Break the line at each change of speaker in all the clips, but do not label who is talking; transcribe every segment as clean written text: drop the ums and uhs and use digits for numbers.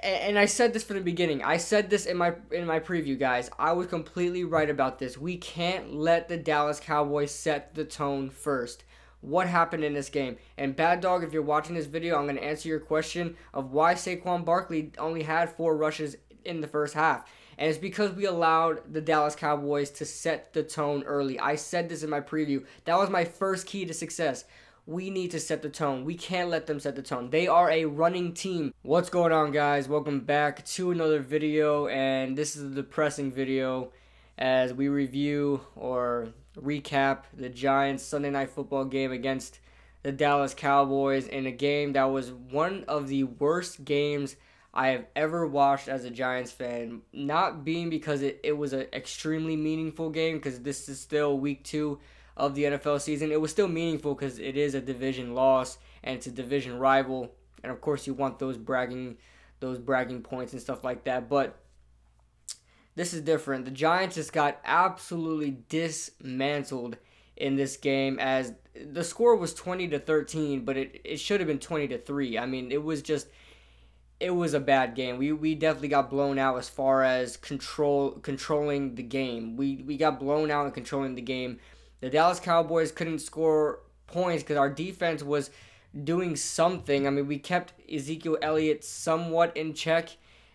and I said this from the beginning. I said this in my preview, guys. I was completely right about this. We can't let the Dallas Cowboys set the tone first. What happened in this game? And Bad Dog, if you're watching this video, I'm going to answer your question of why Saquon Barkley only had 4 rushes in the first half. And it's because we allowed the Dallas Cowboys to set the tone early. I said this in my preview. That was my first key to success. We need to set the tone. We can't let them set the tone. They are a running team. What's going on, guys? Welcome back to another video, and this is a depressing video as we review or recap the Giants Sunday Night Football game against the Dallas Cowboys in a game that was one of the worst games I have ever watched as a Giants fan. Not being because it was an extremely meaningful game, because this is still week 2 of the NFL season. It was still meaningful because it is a division loss and it's a division rival, and of course you want those bragging points and stuff like that. But this is different. The Giants just got absolutely dismantled in this game, as the score was 20-13, but it should have been 20-3. I mean, it was a bad game. We definitely got blown out as far as controlling the game. We got blown out in controlling the game. The Dallas Cowboys couldn't score points because our defense was doing something. I mean, we kept Ezekiel Elliott somewhat in check,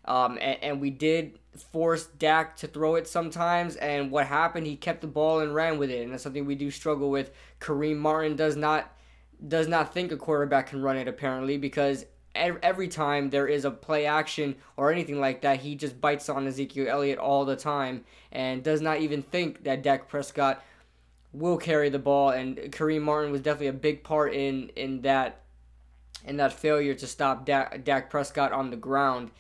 and we did force Dak to throw it sometimes. And what happened? He kept the ball and ran with it, and that's something we do struggle with. Kareem Martin does not think a quarterback can run it, apparently, because every time there is a play action or anything like that, he just bites on Ezekiel Elliott all the time and does not even think that Dak Prescott will carry the ball. And Kareem Martin was definitely a big part in that failure to stop Dak Prescott on the ground.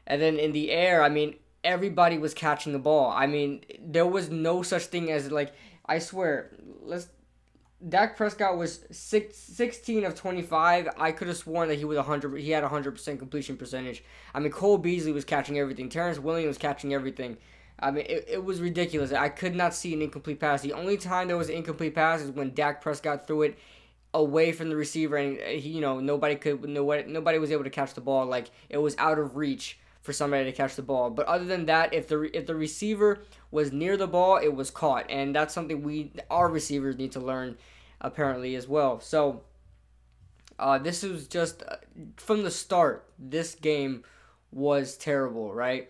And then in the air, I mean, everybody was catching the ball. I mean, there was no such thing as, like, I swear, Dak Prescott was 16 of 25. I could have sworn that he had 100% completion percentage. I mean, Cole Beasley was catching everything. Terrence Williams was catching everything. I mean, it was ridiculous. I could not see an incomplete pass. The only time there was an incomplete pass is when Dak Prescott threw it away from the receiver, and nobody was able to catch the ball. Like, it was out of reach for somebody to catch the ball. But other than that, if the receiver was near the ball, it was caught, and that's something our receivers need to learn apparently as well. So this was just from the start. This game was terrible, right?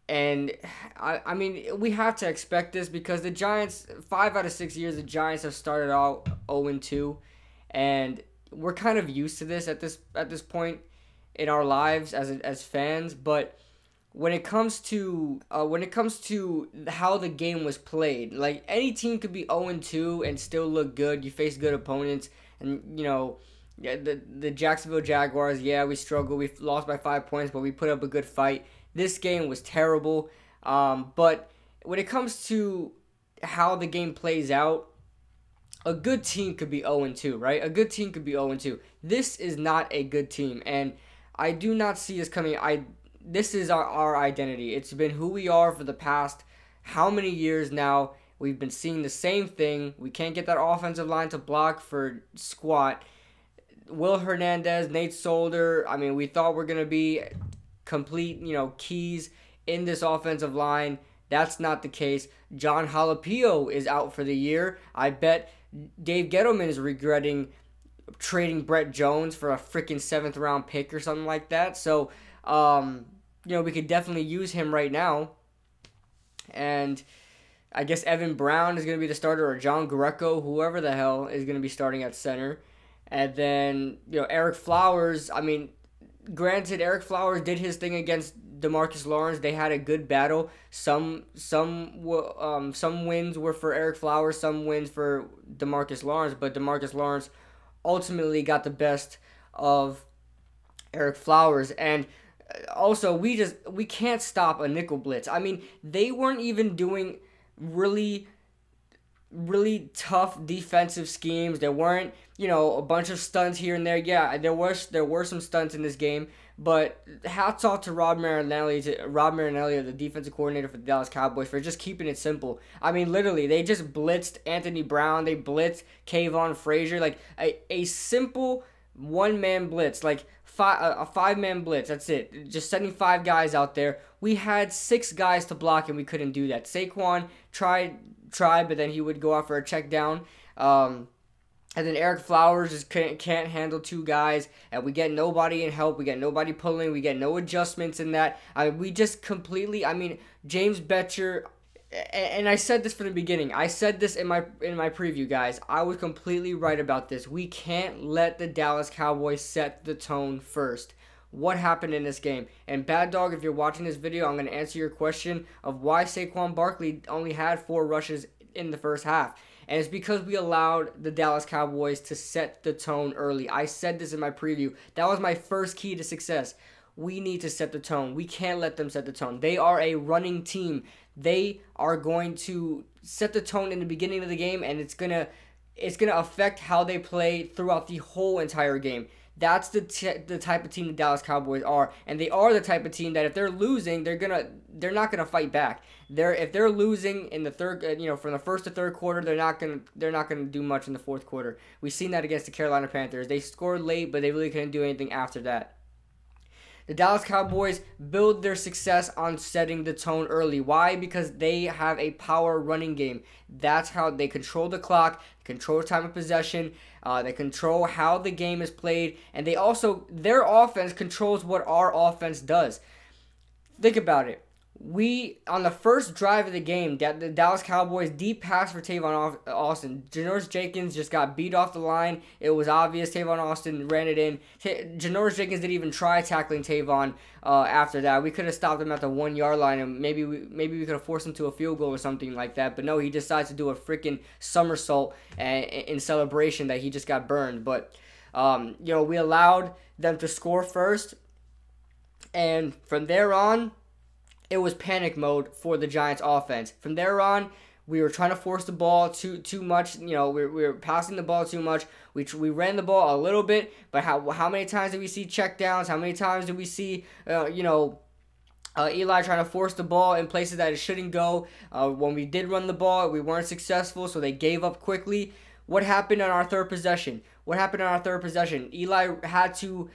And, I mean, we have to expect this because the Giants, 5 out of 6 years, the Giants have started out 0-2. And we're kind of used to this at this point in our lives as fans. But when it comes to how the game was played, like, any team could be 0-2 and still look good. You face good opponents. And, the Jacksonville Jaguars, yeah, we struggled. We lost by 5 points, but we put up a good fight. This game was terrible, but when it comes to how the game plays out, a good team could be 0-2, right? A good team could be 0-2. This is not a good team, and I do not see us coming. This is our identity. It's been who we are for the past how many years now. We've been seeing the same thing. We can't get that offensive line to block for squat. Will Hernandez, Nate Solder, I mean, we thought we're going to be complete, keys in this offensive line. That's not the case. John Jalapeno is out for the year. I bet Dave Gettleman is regretting trading Brett Jones for a freaking 7th round pick or something like that. So, we could definitely use him right now. And I guess Evan Brown is going to be the starter, or John Greco, whoever the hell is going to be starting at center. And then, Eric Flowers, I mean, granted, Eric Flowers did his thing against DeMarcus Lawrence. They had a good battle. Some wins were for Eric Flowers, some wins for DeMarcus Lawrence, but DeMarcus Lawrence ultimately got the best of Eric Flowers. And also, we can't stop a nickel blitz. I mean, they weren't even doing really tough defensive schemes. There weren't, a bunch of stunts here and there. Yeah, there were some stunts in this game, but hats off to Rob Marinelli, the defensive coordinator for the Dallas Cowboys, for just keeping it simple. I mean, literally, they just blitzed Anthony Brown, they blitzed Kayvon Frazier, like a simple one-man blitz. Like, a 5-man blitz. That's it. Just sending 5 guys out there. We had 6 guys to block, and we couldn't do that. Saquon tried, but then he would go out for a check down. And then Eric Flowers just can't handle 2 guys, and we get nobody in help. We get nobody pulling. We get no adjustments in that. We just completely. James Bettcher. And I said this from the beginning. I said this in my preview, guys. I was completely right about this. We can't let the Dallas Cowboys set the tone first. What happened in this game? And Bad Dog, if you're watching this video, I'm going to answer your question of why Saquon Barkley only had 4 rushes in the first half. And it's because we allowed the Dallas Cowboys to set the tone early. I said this in my preview. That was my first key to success. We need to set the tone. We can't let them set the tone. They are a running team. They are going to set the tone in the beginning of the game, and it's gonna affect how they play throughout the whole entire game. That's the type of team the Dallas Cowboys are, and they are the type of team that if they're losing, they're not gonna fight back. If they're losing in the third, from the first to third quarter, they're not gonna do much in the fourth quarter. We've seen that against the Carolina Panthers. They scored late, but they really couldn't do anything after that. The Dallas Cowboys build their success on setting the tone early. Why? Because they have a power running game. That's how they control the clock, control time of possession, they control how the game is played, and their offense controls what our offense does. Think about it. On the first drive of the game, the Dallas Cowboys deep pass for Tavon Austin. Janoris Jenkins just got beat off the line. It was obvious. Tavon Austin ran it in. Janoris Jenkins didn't even try tackling Tavon after that. We could have stopped him at the 1-yard line, and maybe we could have forced him to a field goal or something like that. But no, he decides to do a freaking somersault in celebration that he just got burned. But we allowed them to score first, and from there on, it was panic mode for the Giants offense. From there on, we were trying to force the ball too much. We were passing the ball too much. We ran the ball a little bit, but how many times did we see checkdowns? How many times did we see Eli trying to force the ball in places that it shouldn't go? When we did run the ball, we weren't successful, so they gave up quickly. What happened on our third possession? Eli had to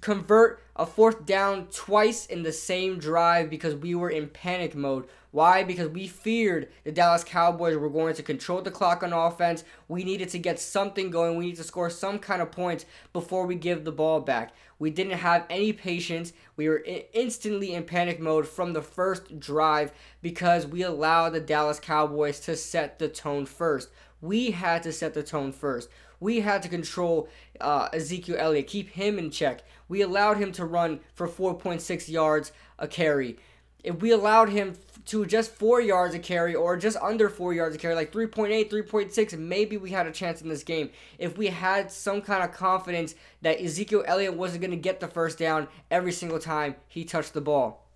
convert a 4th down twice in the same drive because we were in panic mode. Why? Because we feared the Dallas Cowboys were going to control the clock on offense. We needed to get something going. We need to score some kind of points before we give the ball back. We didn't have any patience. We were instantly in panic mode from the first drive because we allowed the Dallas Cowboys to set the tone first. We had to set the tone first. We had to control Ezekiel Elliott, keep him in check. We allowed him to run for 4.6 yards a carry. If we allowed him to just 4 yards a carry or just under 4 yards a carry, like 3.8, 3.6, maybe we had a chance in this game. If we had some kind of confidence that Ezekiel Elliott wasn't going to get the first down every single time he touched the ball,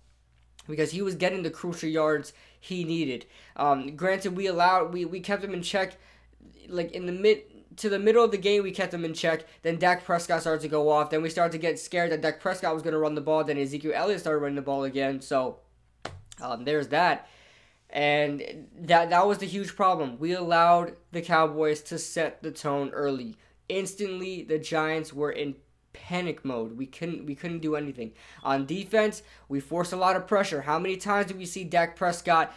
because he was getting the crucial yards he needed. Granted, we kept him in check, like to the middle of the game, we kept him in check. Then Dak Prescott started to go off. Then we started to get scared that Dak Prescott was going to run the ball. Then Ezekiel Elliott started running the ball again. So there's that. And that was the huge problem. We allowed the Cowboys to set the tone early. Instantly, the Giants were in panic mode. We couldn't do anything. On defense, we forced a lot of pressure. How many times did we see Dak Prescott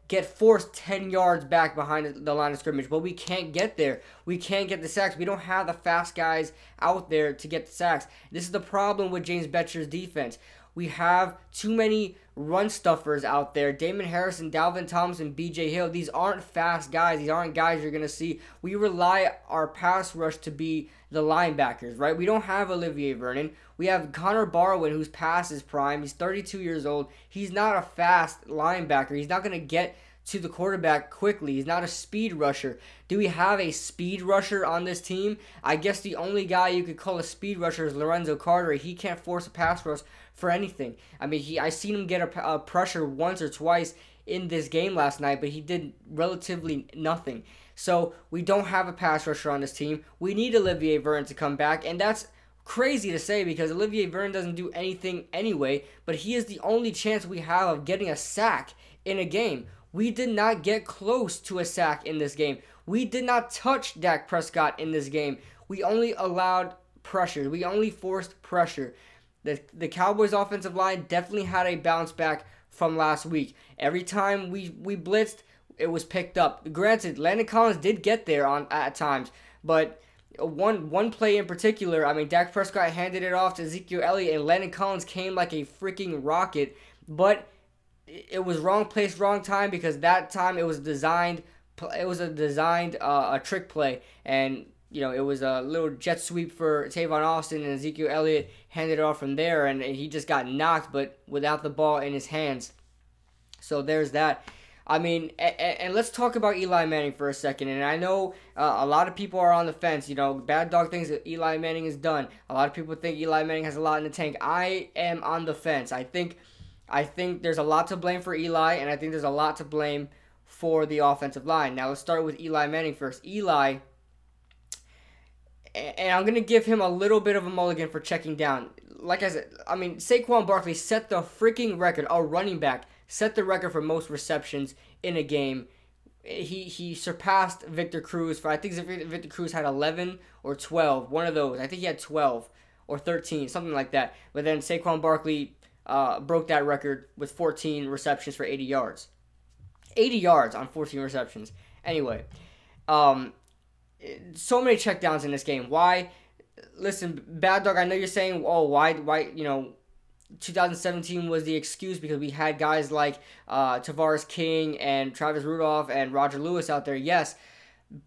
get forced 10 yards back behind the line of scrimmage? But we can't get there. We can't get the sacks. We don't have the fast guys out there to get the sacks. This is the problem with James Bettcher's defense. We have too many run stuffers out there. Damon Harrison, Dalvin Thompson, B.J. Hill. These aren't fast guys. These aren't guys you're going to see. We rely our pass rush to be the linebackers, right? We don't have Olivier Vernon. We have Connor Barwin, who's past his prime. He's 32 years old. He's not a fast linebacker. He's not going to get to the quarterback quickly. He's not a speed rusher. Do we have a speed rusher on this team? I guess the only guy you could call a speed rusher is Lorenzo Carter. He can't force a pass rush for anything. I mean, I seen him get a pressure once or twice in this game last night, but he did relatively nothing. So we don't have a pass rusher on this team. We need Olivier Vernon to come back, and that's crazy to say because Olivier Vernon doesn't do anything anyway, but he is the only chance we have of getting a sack in a game. We did not get close to a sack in this game. We did not touch Dak Prescott in this game. We only allowed pressure. We only forced pressure. The Cowboys offensive line definitely had a bounce back from last week. Every time we blitzed, it was picked up. Granted, Landon Collins did get there at times, but one play in particular, I mean, Dak Prescott handed it off to Ezekiel Elliott, and Landon Collins came like a freaking rocket, but it was wrong place, wrong time, because that time it was designed. It was a designed a trick play, and it was a little jet sweep for Tavon Austin, and Ezekiel Elliott handed it off from there, and he just got knocked, but without the ball in his hands. So there's that. I mean, and let's talk about Eli Manning for a second. And I know a lot of people are on the fence. Bad Dog thinks that Eli Manning is done. A lot of people think Eli Manning has a lot in the tank. I am on the fence. I think there's a lot to blame for Eli, and I think there's a lot to blame for the offensive line. Now let's start with Eli Manning first. Eli, and I'm going to give him a little bit of a mulligan for checking down. Like I said, I mean, Saquon Barkley set the freaking record, a running back, set the record for most receptions in a game. He surpassed Victor Cruz. I think Victor Cruz had 11 or 12, one of those. I think he had 12 or 13, something like that. But then Saquon Barkley broke that record with 14 receptions for 80 yards. 80 yards on 14 receptions. Anyway, so many checkdowns in this game. Why? Listen, Bad Dog, I know you're saying, oh, why, 2017 was the excuse because we had guys like Tavares King and Travis Rudolph and Roger Lewis out there. Yes,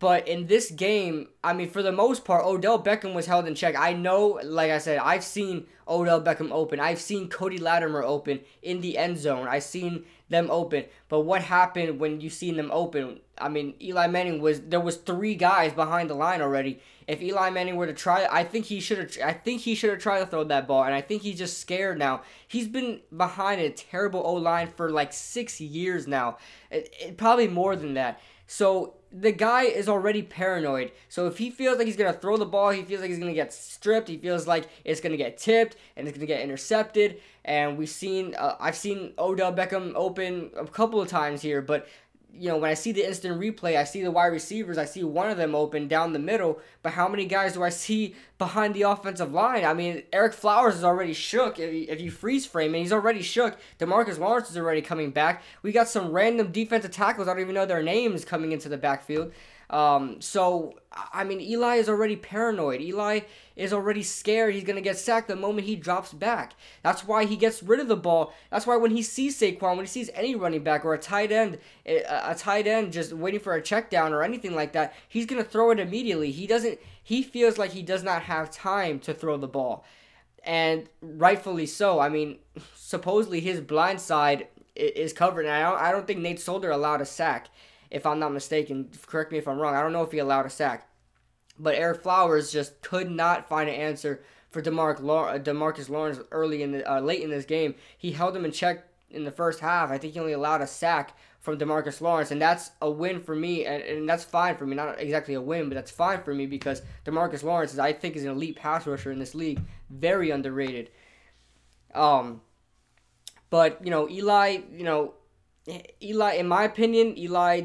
but in this game, I mean, for the most part, Odell Beckham was held in check. I know, like I said, I've seen Odell Beckham open. I've seen Cody Latimer open in the end zone. I've seen them open. But what happened when you seen them open? I mean, Eli Manning there was 3 guys behind the line already. If Eli Manning were to try, I think he should have tried to throw that ball, and I think he's just scared now. He's been behind a terrible O-line for like 6 years now, probably more than that. So the guy is already paranoid. So if he feels like he's going to throw the ball, he feels like he's going to get stripped, he feels like it's going to get tipped and it's going to get intercepted. And I've seen Odell Beckham open a couple of times here, but when I see the instant replay, I see the wide receivers, I see one of them open down the middle, but how many guys do I see behind the offensive line? I mean, Eric Flowers is already shook. If you freeze frame him, he's already shook. DeMarcus Lawrence is already coming back. We got some random defensive tackles, I don't even know their names, coming into the backfield. So, I mean, Eli is already paranoid. Eli is already scared he's going to get sacked the moment he drops back. That's why he gets rid of the ball. That's why when he sees Saquon, when he sees any running back or a tight end just waiting for a check down or anything like that, he's going to throw it immediately. He feels like he does not have time to throw the ball. And rightfully so. I mean, supposedly his blind side is covered. And I don't think Nate Solder allowed a sack, if I'm not mistaken. Correct me if I'm wrong. I don't know if he allowed a sack. But Eric Flowers just could not find an answer for DeMarcus Lawrence late in this game. He held him in check in the first half. I think he only allowed a sack from DeMarcus Lawrence, and that's a win for me, and that's fine for me. Not exactly a win, but that's fine for me because DeMarcus Lawrence, I think, is an elite pass rusher in this league. Very underrated. But, Eli, in my opinion, Eli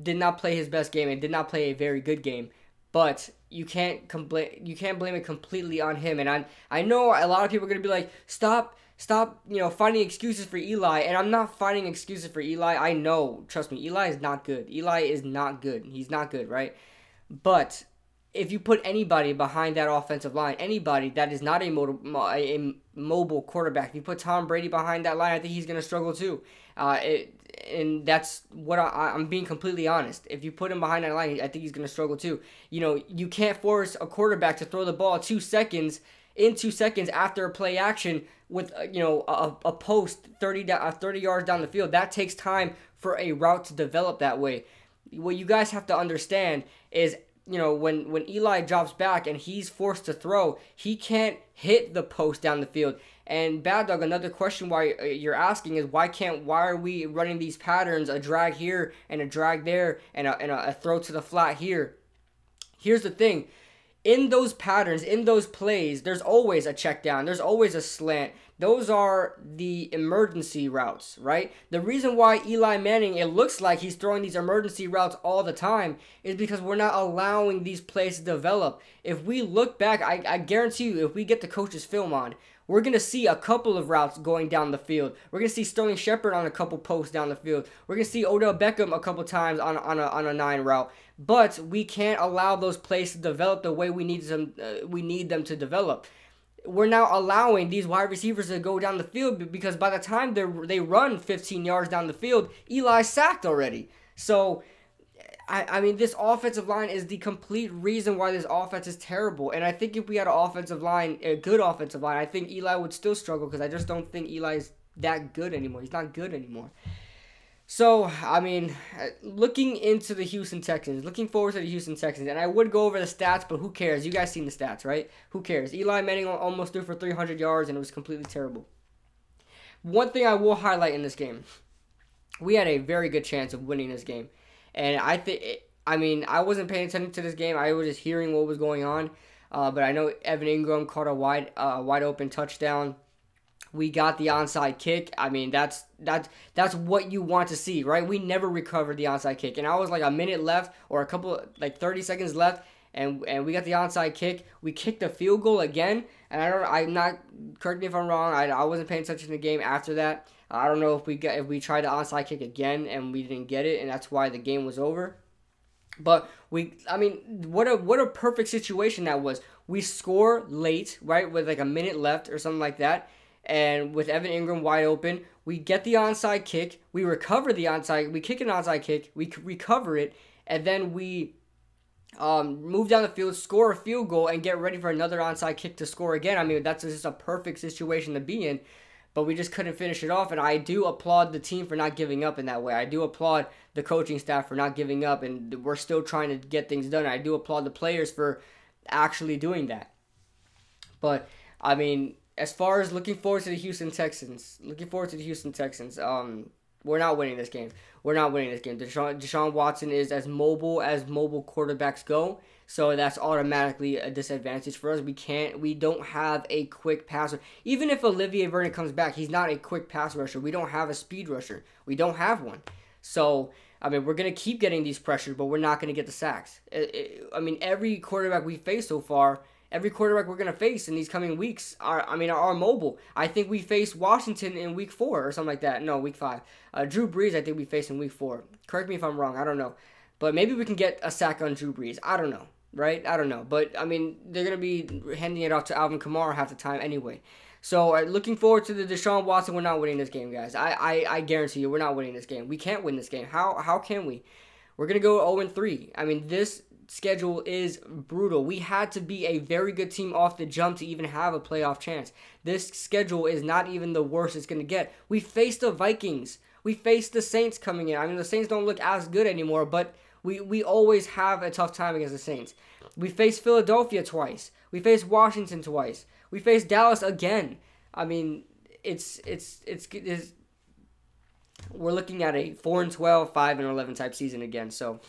did not play his best game and did not play a very good game. But you can't blame it completely on him. And I know a lot of people are going to be like, stop, finding excuses for Eli. And I'm not finding excuses for Eli. I know, trust me, Eli is not good. Eli is not good. He's not good, right? But if you put anybody behind that offensive line, anybody that is not a mobile quarterback, if you put Tom Brady behind that line, I think he's going to struggle too. And that's what I'm being completely honest. If you put him behind that line, I think he's going to struggle too. You can't force a quarterback to throw the ball 2 seconds after a play action with a post 30 yards down the field. That takes time for a route to develop that way. What you guys have to understand is, when Eli drops back and he's forced to throw, he can't hit the post down the field. And Bad Dog, another question why you're asking is why are we running these patterns, a drag here and a drag there and a throw to the flat here? Here's the thing. in those patterns, in those plays, there's always a check down. There's always a slant. Those are the emergency routes, right? The reason why Eli Manning, it looks like he's throwing these emergency routes all the time is because we're not allowing these plays to develop. If we look back, I guarantee you, if we get the coach's film on, we're going to see a couple of routes going down the field. We're going to see Sterling Shepard on a couple posts down the field. We're going to see Odell Beckham a couple times on a 9 route. But we can't allow those plays to develop the way we need them to develop. We're now allowing these wide receivers to go down the field because by the time they run 15 yards down the field, Eli's sacked already. So, I mean, this offensive line is the complete reason why this offense is terrible. And I think if we had an offensive line, a good offensive line, I think Eli would still struggle because I just don't think Eli's that good anymore. He's not good anymore. So, I mean, looking into the Houston Texans, looking forward to the Houston Texans, and I would go over the stats, but who cares? You guys seen the stats, right? Who cares? Eli Manning almost threw for 300 yards, and it was completely terrible. One thing I will highlight in this game, we had a very good chance of winning this game. And I wasn't paying attention to this game. I was just hearing what was going on. But I know Evan Ingram caught a wide open touchdown. We got the onside kick. I mean, that's what you want to see, right? We never recovered the onside kick. And I was like a minute left or 30 seconds left, and we got the onside kick. We kicked a field goal again, and correct me if I'm wrong, I wasn't paying attention to the game after that. I don't know if we tried the onside kick again and we didn't get it, and that's why the game was over. But what a perfect situation that was. We score late, right, with like a minute left or something like that. And with Evan Ingram wide open, we get the onside kick. We recover the onside. We kick an onside kick. We recover it, and then we move down the field, score a field goal, and get ready for another onside kick to score again. I mean, that's just a perfect situation to be in. But we just couldn't finish it off, and I do applaud the team for not giving up in that way. I do applaud the coaching staff for not giving up, and we're still trying to get things done. I do applaud the players for actually doing that. But, I mean, as far as looking forward to the Houston Texans, we're not winning this game. We're not winning this game. Deshaun Watson is as mobile quarterbacks go, so that's automatically a disadvantage for us. We don't have a quick passer. Even if Olivier Vernon comes back, he's not a quick pass rusher. We don't have a speed rusher. We don't have one. So, I mean, we're going to keep getting these pressures, but we're not going to get the sacks. I mean, every quarterback we face so far, every quarterback we're going to face in these coming weeks are mobile. I think we face Washington in week 4 or something like that. No, week 5. Drew Brees, I think we face in week 4. Correct me if I'm wrong. I don't know. But maybe we can get a sack on Drew Brees. I don't know. Right? I don't know. But, I mean, they're going to be handing it off to Alvin Kamara half the time anyway. So, looking forward to the Deshaun Watson. We're not winning this game, guys. I guarantee you we're not winning this game. We can't win this game. How can we? We're going to go 0-3. I mean, this schedule is brutal. We had to be a very good team off the jump to even have a playoff chance. This schedule is not even the worst it's going to get. We faced the Vikings. We faced the Saints coming in. I mean, the Saints don't look as good anymore, but we always have a tough time against the Saints. We faced Philadelphia twice. We faced Washington twice. We faced Dallas again. I mean, we're looking at a 4-12, 5-11 type season again. So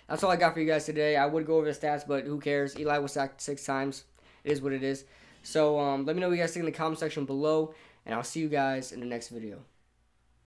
that's all I got for you guys today. I would go over the stats, but who cares? Eli was sacked 6 times. It is what it is. So let me know what you guys think in the comment section below, and I'll see you guys in the next video.